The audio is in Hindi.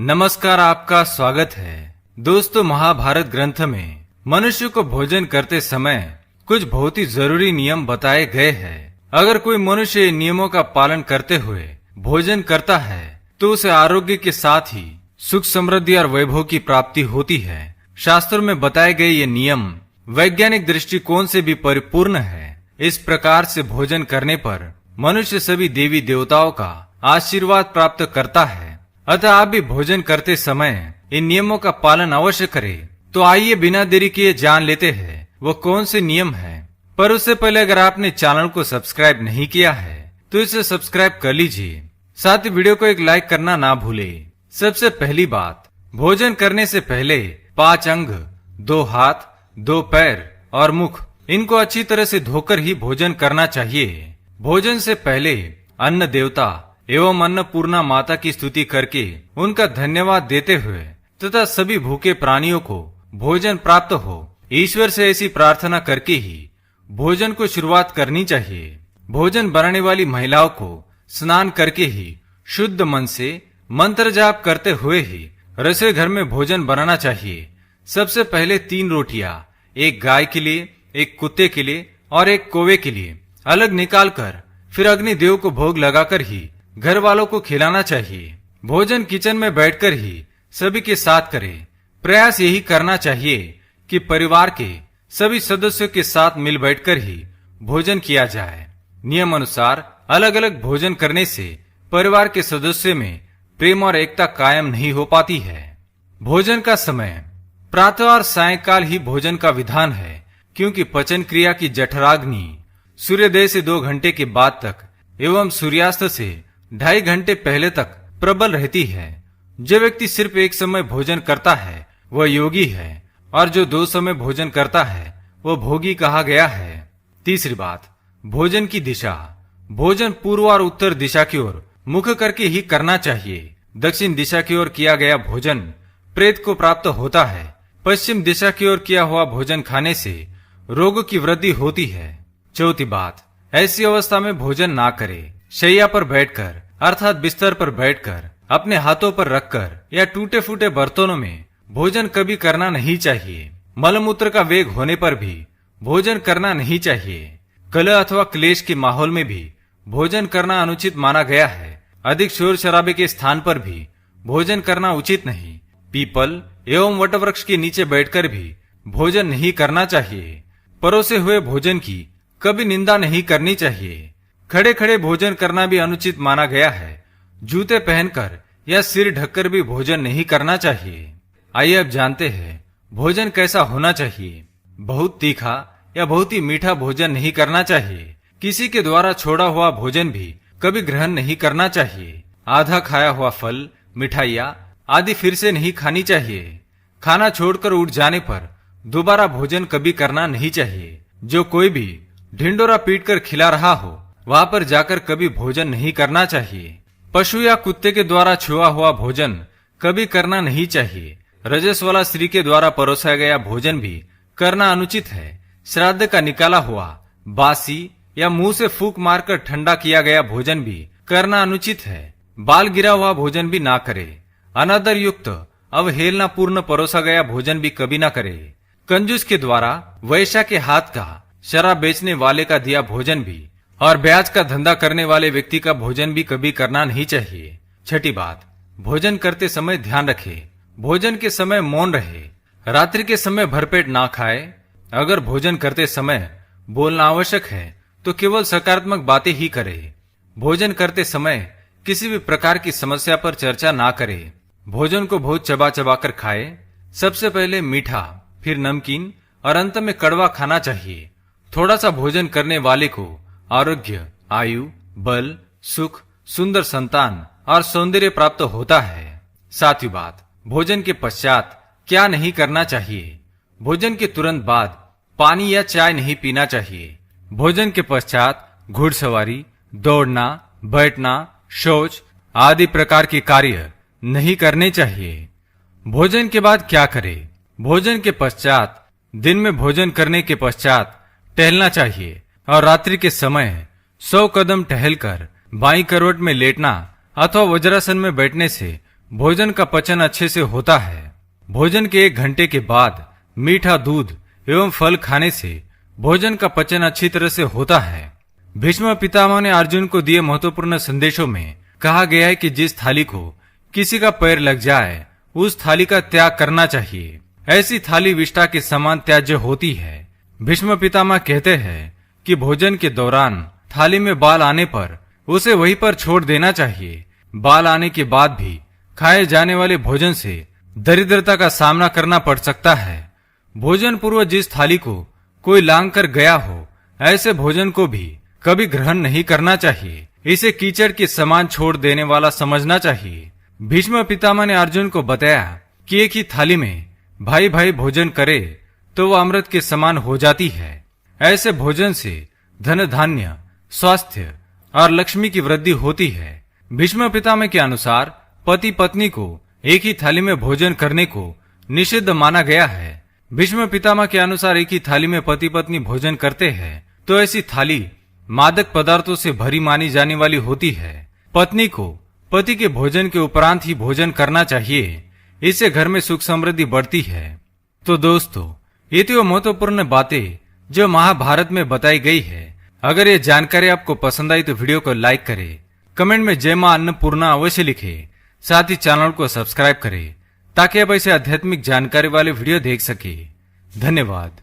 नमस्कार, आपका स्वागत है। दोस्तों, महाभारत ग्रंथ में मनुष्य को भोजन करते समय कुछ बहुत ही जरूरी नियम बताए गए हैं। अगर कोई मनुष्य इन नियमों का पालन करते हुए भोजन करता है तो उसे आरोग्य के साथ ही सुख, समृद्धि और वैभव की प्राप्ति होती है। शास्त्रों में बताए गए ये नियम वैज्ञानिक दृष्टिकोण से भी परिपूर्ण है। इस प्रकार से भोजन करने पर मनुष्य सभी देवी देवताओं का आशीर्वाद प्राप्त करता है। अतः आप भी भोजन करते समय इन नियमों का पालन अवश्य करें। तो आइए बिना देरी किए जान लेते हैं वो कौन से नियम हैं। पर उससे पहले अगर आपने चैनल को सब्सक्राइब नहीं किया है तो इसे सब्सक्राइब कर लीजिए। साथ ही वीडियो को एक लाइक करना ना भूले। सबसे पहली बात, भोजन करने से पहले 5 अंग, 2 हाथ, 2 पैर और मुख, इनको अच्छी तरह से धोकर ही भोजन करना चाहिए। भोजन से पहले अन्न देवता एवं अन्नपूर्णा माता की स्तुति करके उनका धन्यवाद देते हुए तथा सभी भूखे प्राणियों को भोजन प्राप्त हो, ईश्वर से ऐसी प्रार्थना करके ही भोजन को शुरुआत करनी चाहिए। भोजन बनाने वाली महिलाओं को स्नान करके ही शुद्ध मन से मंत्र जाप करते हुए ही रसोई घर में भोजन बनाना चाहिए। सबसे पहले 3 रोटियां, एक गाय के लिए, एक कुत्ते के लिए और एक कौवे के लिए अलग निकालकर फिर अग्निदेव को भोग लगाकर ही घर वालों को खिलाना चाहिए। भोजन किचन में बैठकर ही सभी के साथ करें। प्रयास यही करना चाहिए कि परिवार के सभी सदस्यों के साथ मिल बैठकर ही भोजन किया जाए। नियम अनुसार अलग अलग भोजन करने से परिवार के सदस्यों में प्रेम और एकता कायम नहीं हो पाती है। भोजन का समय प्रातः और सायंकाल ही भोजन का विधान है, क्योंकि पचन क्रिया की जठराग्नि सूर्योदय से 2 घंटे के बाद तक एवं सूर्यास्त से 2.5 घंटे पहले तक प्रबल रहती है। जो व्यक्ति सिर्फ एक समय भोजन करता है वह योगी है, और जो 2 समय भोजन करता है वह भोगी कहा गया है। तीसरी बात, भोजन की दिशा। भोजन पूर्व और उत्तर दिशा की ओर मुख करके ही करना चाहिए। दक्षिण दिशा की ओर किया गया भोजन प्रेत को प्राप्त होता है। पश्चिम दिशा की ओर किया हुआ भोजन खाने से रोग की वृद्धि होती है। चौथी बात, ऐसी अवस्था में भोजन ना करे। शैया पर बैठकर अर्थात बिस्तर पर बैठकर अपने हाथों पर रखकर या टूटे फूटे बर्तनों में भोजन कभी करना नहीं चाहिए। मलमूत्र का वेग होने पर भी भोजन करना नहीं चाहिए। कलह अथवा क्लेश के माहौल में भी भोजन करना अनुचित माना गया है। अधिक शोर शराबे के स्थान पर भी भोजन करना उचित नहीं। पीपल एवं वटवृक्ष के नीचे बैठकर भी भोजन नहीं करना चाहिए। परोसे हुए भोजन की कभी निंदा नहीं करनी चाहिए। खड़े खड़े भोजन करना भी अनुचित माना गया है। जूते पहनकर या सिर ढककर भी भोजन नहीं करना चाहिए। आइए अब जानते हैं भोजन कैसा होना चाहिए। बहुत तीखा या बहुत ही मीठा भोजन नहीं करना चाहिए। किसी के द्वारा छोड़ा हुआ भोजन भी कभी ग्रहण नहीं करना चाहिए। आधा खाया हुआ फल, मिठाइयाँ आदि फिर से नहीं खानी चाहिए। खाना छोड़कर उठ जाने पर दोबारा भोजन कभी करना नहीं चाहिए। जो कोई भी ढिंडोरा पीटकर खिला रहा हो वहां पर जाकर कभी भोजन नहीं करना चाहिए। पशु या कुत्ते के द्वारा छुआ हुआ भोजन कभी करना नहीं चाहिए। रजस वाला स्त्री के द्वारा परोसा गया भोजन भी करना अनुचित है। श्राद्ध का निकाला हुआ, बासी या मुंह से फूंक मारकर ठंडा किया गया भोजन भी करना अनुचित है। बाल गिरा हुआ भोजन भी ना करे। अनादर युक्त अवहेलना पूर्ण परोसा गया भोजन भी कभी ना करे। कंजूस के द्वारा वैश्या के हाथ का, शराब बेचने वाले का दिया भोजन भी और ब्याज का धंधा करने वाले व्यक्ति का भोजन भी कभी करना नहीं चाहिए। छठी बात, भोजन करते समय ध्यान रखे। भोजन के समय मौन रहे। रात्रि के समय भरपेट ना खाए। अगर भोजन करते समय बोलना आवश्यक है तो केवल सकारात्मक बातें ही करे। भोजन करते समय किसी भी प्रकार की समस्या पर चर्चा ना करे। भोजन को बहुत चबा चबा कर खाए। सबसे पहले मीठा, फिर नमकीन और अंत में कड़वा खाना चाहिए। थोड़ा सा भोजन करने वाले को आरोग्य, आयु, बल, सुख, सुंदर संतान और सौंदर्य प्राप्त होता है। सातवीं बात, भोजन के पश्चात क्या नहीं करना चाहिए। भोजन के तुरंत बाद पानी या चाय नहीं पीना चाहिए। भोजन के पश्चात घुड़सवारी, दौड़ना, बैठना, शौच आदि प्रकार के कार्य नहीं करने चाहिए। भोजन के बाद क्या करें। भोजन के पश्चात दिन में भोजन करने के पश्चात टहलना चाहिए और रात्रि के समय 100 कदम टहलकर बाईं करवट में लेटना अथवा वज्रासन में बैठने से भोजन का पचन अच्छे से होता है। भोजन के 1 घंटे के बाद मीठा दूध एवं फल खाने से भोजन का पचन अच्छी तरह से होता है। भीष्म पितामह ने अर्जुन को दिए महत्वपूर्ण संदेशों में कहा गया है कि जिस थाली को किसी का पैर लग जाए उस थाली का त्याग करना चाहिए। ऐसी थाली विष्ठा के समान त्याज्य होती है। भीष्म पितामह कहते हैं कि भोजन के दौरान थाली में बाल आने पर उसे वहीं पर छोड़ देना चाहिए। बाल आने के बाद भी खाए जाने वाले भोजन से दरिद्रता का सामना करना पड़ सकता है। भोजन पूर्व जिस थाली को कोई लांग कर गया हो, ऐसे भोजन को भी कभी ग्रहण नहीं करना चाहिए। इसे कीचड़ के समान छोड़ देने वाला समझना चाहिए। भीष्म पितामह ने अर्जुन को बताया कि एक ही थाली में भाई भाई भोजन करे तो वह अमृत के समान हो जाती है। ऐसे भोजन से धन धान्य, स्वास्थ्य और लक्ष्मी की वृद्धि होती है। भीष्म पितामह के अनुसार पति पत्नी को एक ही थाली में भोजन करने को निषिद्ध माना गया है। भीष्म पितामह के अनुसार एक ही थाली में पति पत्नी भोजन करते हैं तो ऐसी थाली मादक पदार्थों से भरी मानी जाने वाली होती है। पत्नी को पति के भोजन के उपरांत ही भोजन करना चाहिए। इससे घर में सुख समृद्धि बढ़ती है। तो दोस्तों, ये थी वो महत्वपूर्ण बातें जो महाभारत में बताई गई है। अगर ये जानकारी आपको पसंद आई तो वीडियो को लाइक करें, कमेंट में जय मां अन्नपूर्णा अवश्य लिखें, साथ ही चैनल को सब्सक्राइब करें ताकि आप ऐसे आध्यात्मिक जानकारी वाले वीडियो देख सके। धन्यवाद।